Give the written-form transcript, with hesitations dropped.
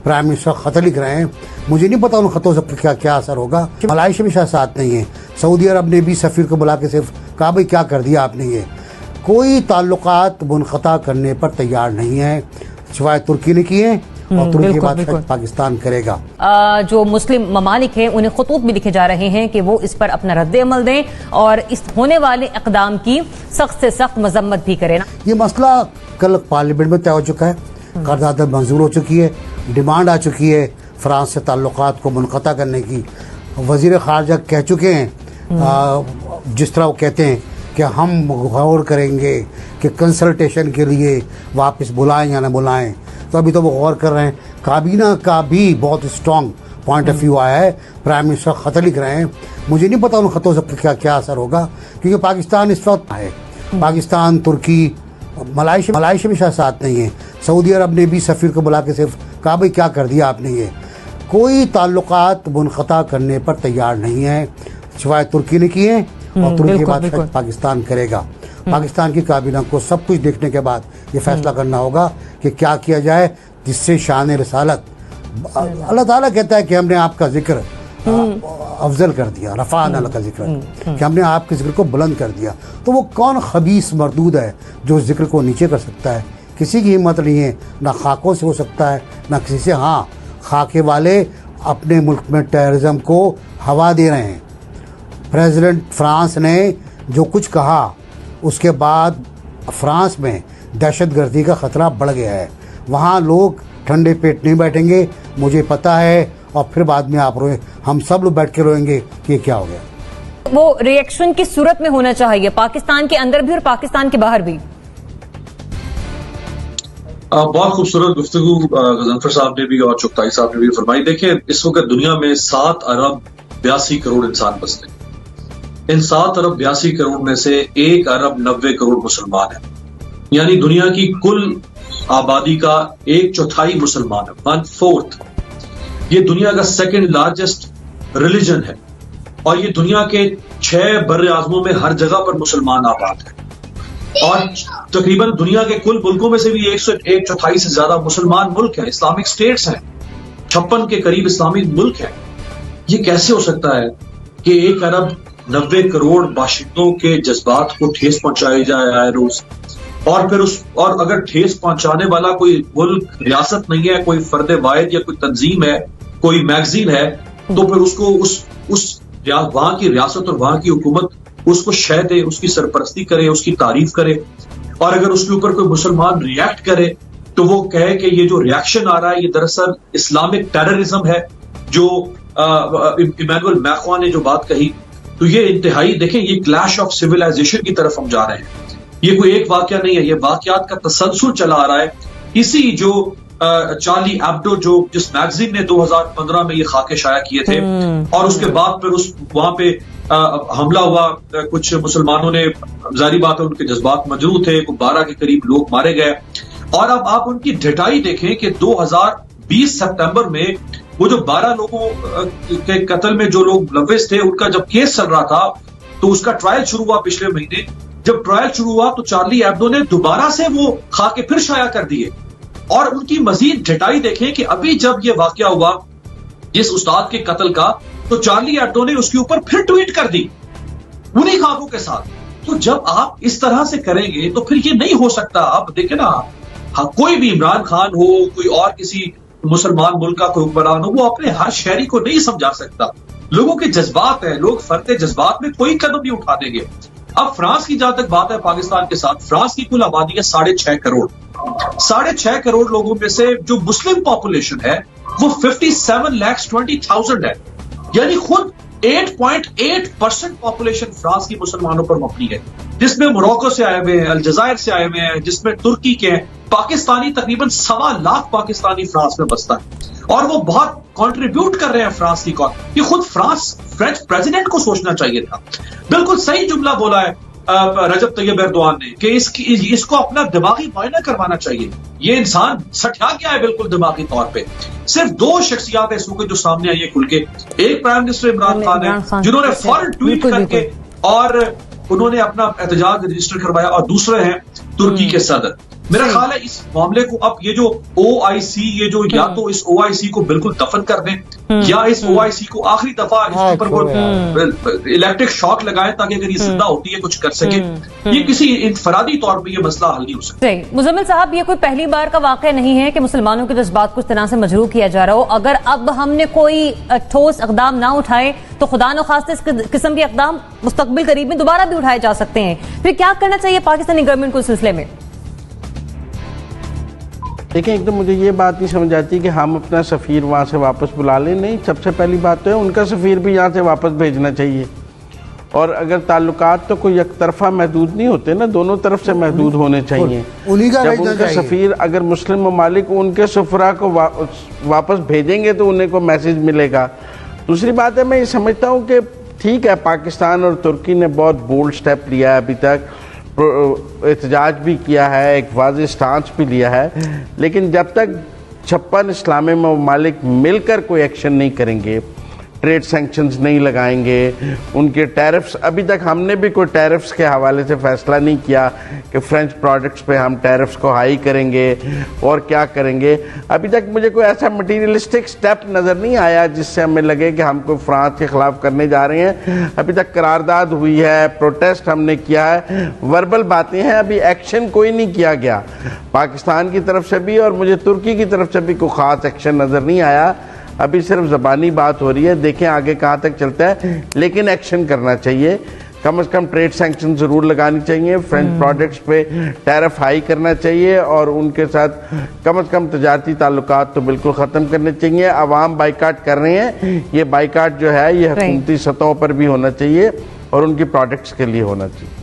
Prime minister खत लिख रहे हैं, मुझे नहीं पता उन खतों से क्या क्या असर होगा। मलाइशिया में शायद साथ नहीं है, सऊदी अरब ने भी सफ़ीर को बुला के सिर्फ कहा भाई क्या कर दिया आपने, ये कोई ताल्लुकात मुनक़ता करने पर तैयार नहीं है, सिवाय तुर्की ने किए और तुर्की के बाद पाकिस्तान करेगा। जो मुस्लिम ममालिक हैं उन्हें खतूत भी लिखे जा रहे हैं कि वो इस पर अपना रद्द-ए-अमल दें और इस होने वाले इक़दाम की सख्त से सख्त मजम्मत भी करें। ये मसला कल पार्लियामेंट में तय हो चुका है, करारदाद मंजूर हो चुकी है, डिमांड आ चुकी है फ्रांस से ताल्लुकात को मुनक़ता करने की। वज़ीर ख़ारजा कह चुके हैं, जिस तरह वो कहते हैं कि हम गौर करेंगे कि कंसल्टेशन के लिए वापस बुलाएं या ना बुलाएं, तो अभी तो वो गौर कर रहे हैं। काबीना का भी बहुत स्ट्रॉन्ग पॉइंट ऑफ व्यू आया है, प्राइम मिनिस्टर खत लिख रहे हैं, मुझे नहीं पता उन खतों से क्या क्या असर होगा, क्योंकि पाकिस्तान इस वक्त है, पाकिस्तान, तुर्की, मलाइशिया में शायद साथ नहीं है, सऊदी अरब ने भी सफ़ीर को बुला के सिर्फ कहा भाई क्या कर दिया आपने, ये कोई ताल्लुकात मुनक़ता करने पर तैयार नहीं है, सिवाय तुर्की ने किए और तुर्की के बाद पाकिस्तान करेगा। पाकिस्तान की काबीना को सब कुछ देखने के बाद ये फैसला करना होगा कि क्या किया जाए जिससे शान रिसालत, अल्लाह ताला कहता है कि हमने आपका जिक्र अफजल कर दिया, रफ़ाअना लका जिक्र, कि हमने आपके जिक्र को बुलंद कर दिया। तो वो कौन खबीस मरदूद है जो उस जिक्र को नीचे कर सकता है? किसी की हिम्मत नहीं है, ना खाकों से हो सकता है ना किसी से। हाँ, खाके वाले अपने मुल्क में टेररिज्म को हवा दे रहे हैं। प्रेसिडेंट फ्रांस ने जो कुछ कहा उसके बाद फ्रांस में दहशतगर्दी का ख़तरा बढ़ गया है, वहाँ लोग ठंडे पेट नहीं बैठेंगे, मुझे पता है, और फिर बाद में आप रोए, हम सब लोग बैठ के रोएंगे कि क्या हो गया। वो रिएक्शन की सूरत में होना चाहिए, पाकिस्तान के अंदर भी और पाकिस्तान के बाहर भी। बहुत खूबसूरत गुफ्तगू गजनफर साहब ने भी और चुगताई साहब ने भी फरमाई। देखिए, इस वक्त दुनिया में 7 अरब 82 करोड़ इंसान बसते हैं। इन 7 अरब 82 करोड़ में से 1 अरब 90 करोड़ मुसलमान है, यानी दुनिया की कुल आबादी का 1/4 मुसलमान है, 1/4। ये दुनिया का सेकंड लार्जेस्ट रिलीजन है और ये दुनिया के 6 बर्रे आज़मों में हर जगह पर मुसलमान आबाद है और तकरीबन दुनिया के कुल मुल्कों में से भी 1/4 से ज्यादा मुसलमान मुल्क हैं, इस्लामिक स्टेट्स हैं, 56 के करीब इस्लामिक मुल्क हैं। ये कैसे हो सकता है कि 1 अरब 90 करोड़ बाशिंदों के जज्बात को ठेस पहुंचाई जाए आए रोज, और फिर और अगर ठेस पहुंचाने वाला कोई मुल्क, रियासत नहीं है, कोई फर्द वाहिद या कोई तंजीम है, कोई मैगजीन है, तो फिर उसको वहां की रियासत और वहां की हुकूमत उसको शह दे, उसकी सरपरस्ती करे, उसकी तारीफ करे, और अगर उसके ऊपर कोई मुसलमान रिएक्ट करे तो वो कहे कि ये जो रिएक्शन आ रहा है ये दरअसल इस्लामिक टेररिज्म है, जो इमैनुअल मैक्रोन ने जो बात कही, तो ये इंतहाई, देखें, ये क्लैश ऑफ सिविलाइजेशन की तरफ हम जा रहे हैं। ये कोई एक वाकया नहीं है, ये वाकयात का तसलसल चला आ रहा है। इसी जो चार्ली एब्डो, जो जिस मैगजीन ने 2015 में ये खाके शाया किए थे, और उसके बाद फिर वहां पे हमला हुआ, कुछ मुसलमानों ने, जारी बात है उनके जज्बात मजरूह थे, 12 के करीब लोग मारे गए। और अब आप उनकी ढिठाई देखें कि 2020 सितंबर में वो जो 12 लोगों के कत्ल में जो लोग मुलव्विस थे, उनका जब केस चल रहा था तो उसका ट्रायल शुरू हुआ पिछले महीने। जब ट्रायल शुरू हुआ तो चार्ली एब्डो ने दोबारा से वो खाके फिर शाया कर दिए, और उनकी मजीद ढिठाई देखें कि अभी जब ये वाकया हुआ जिस उस्ताद के कत्ल का, तो चार्ली एब्डो ने उसके ऊपर फिर ट्वीट कर दी उन्हीं खाकों के साथ। तो जब आप इस तरह से करेंगे तो फिर ये नहीं हो सकता। आप देखें ना, हाँ, कोई भी इमरान खान हो, कोई और किसी मुसलमान मुल्क का कोई हुक्मरान हो, वो अपने हर शहरी को नहीं समझा सकता। लोगों के जज्बात हैं, लोग फर्द जज्बात में कोई कदम नहीं उठा देंगे। अब फ्रांस की जहां तक बात है पाकिस्तान के साथ, फ्रांस की कुल आबादी है 6.5 करोड़। 6.5 करोड़ लोगों में से जो मुस्लिम पॉपुलेशन है वो 57,20,000 है, यानी खुद 8.8% पॉपुलेशन फ्रांस की मुसलमानों पर मबनी है, जिसमें मोरक्को से आए हुए हैं, अलजायर से आए हुए हैं, जिसमें तुर्की के हैं, पाकिस्तानी तकरीबन 1.25 लाख पाकिस्तानी फ्रांस में बसता है, और वो बहुत कंट्रीब्यूट कर रहे हैं फ्रांस की कौन। ये खुद फ्रेंच प्रेसिडेंट को सोचना चाहिए था। बिल्कुल सही जुमला बोला है रजब तैयब एर्दोआन ने कि इसको अपना दिमागी मुआयना करवाना चाहिए। ये इंसान सठिया गया है बिल्कुल दिमागी तौर पे। सिर्फ 2 शख्सियात ऐसे के जो सामने आई है खुल के, एक प्राइम मिनिस्टर इमरान खान है जिन्होंने फौरन ट्वीट करके और उन्होंने अपना एहतजाज रजिस्टर करवाया, और दूसरे हैं तुर्की के सदर। मेरा ख्याल है इस मामले को अब ये जो OIC ये जो या तो इस OIC को बिल्कुल दफन कर दें या इस OIC को आखिरी दफा इसके ऊपर वो इलेक्ट्रिक शॉक लगाएं ताकि अगर ये जिंदा होती है कुछ कर सके। ये किसी इंफरादी तौर पे ये मसला हल नहीं हो सकता। मुजम्मिल साहब, ये कोई पहली बार का वाकया नहीं है कि मुसलमानों के जज्बात को इस तरह से मजरूह किया जा रहा हो। अगर अब हमने कोई ठोस इकदाम ना उठाए तो खुदा न खास्ते इस किस्म के इकदाम मुस्तकबिल करीब में दोबारा भी उठाए जा सकते हैं। फिर क्या करना चाहिए पाकिस्तानी गवर्नमेंट को इस सिलसिले में? देखिए, एकदम मुझे ये बात नहीं समझ आती कि हम अपना सफ़ीर वहाँ से वापस बुला लें। नहीं, सबसे पहली बात तो है उनका सफ़ीर भी यहाँ से वापस भेजना चाहिए। और अगर ताल्लुकात तो कोई एक तरफा महदूद नहीं होते ना, दोनों तरफ से महदूद होने चाहिए। जब उनका सफ़ीर अगर मुस्लिम ममालिक उनके सफरा को वापस भेजेंगे तो उन्हें को मैसेज मिलेगा। दूसरी बात है, मैं ये समझता हूँ कि ठीक है, पाकिस्तान और तुर्की ने बहुत बोल्ड स्टेप लिया है, अभी तक एहतजाज भी किया है, एक वाज़ेह स्टांस भी लिया है, लेकिन जब तक 56 इस्लामी ममालिक मिलकर कोई एक्शन नहीं करेंगे, ट्रेड सैंक्शंस नहीं लगाएंगे, उनके टैरिफ्स, अभी तक हमने भी कोई टैरिफ्स के हवाले से फैसला नहीं किया कि फ्रेंच प्रोडक्ट्स पे हम टैरिफ्स को हाई करेंगे और क्या करेंगे। अभी तक मुझे कोई ऐसा मटीरियलिस्टिक स्टेप नज़र नहीं आया जिससे हमें लगे कि हम कोई फ्रांस के ख़िलाफ़ करने जा रहे हैं। अभी तक करारदाद हुई है, प्रोटेस्ट हमने किया है, वर्बल बातें हैं, अभी एक्शन कोई नहीं किया गया पाकिस्तान की तरफ से भी, और मुझे तुर्की की तरफ से भी कोई ख़ास एक्शन नज़र नहीं आया। अभी सिर्फ ज़बानी बात हो रही है, देखें आगे कहाँ तक चलता है, लेकिन एक्शन करना चाहिए। कम से कम ट्रेड सैंक्शन ज़रूर लगानी चाहिए, फ्रेंच प्रोडक्ट्स पे टैरिफ हाई करना चाहिए, और उनके साथ कम से कम तजारती ताल्लुकात तो बिल्कुल ख़त्म करने चाहिए। अवाम बाइकाट कर रहे हैं, ये बाइकाट जो है ये हुकूमती सतहों पर भी होना चाहिए और उनकी प्रोडक्ट्स के लिए होना चाहिए।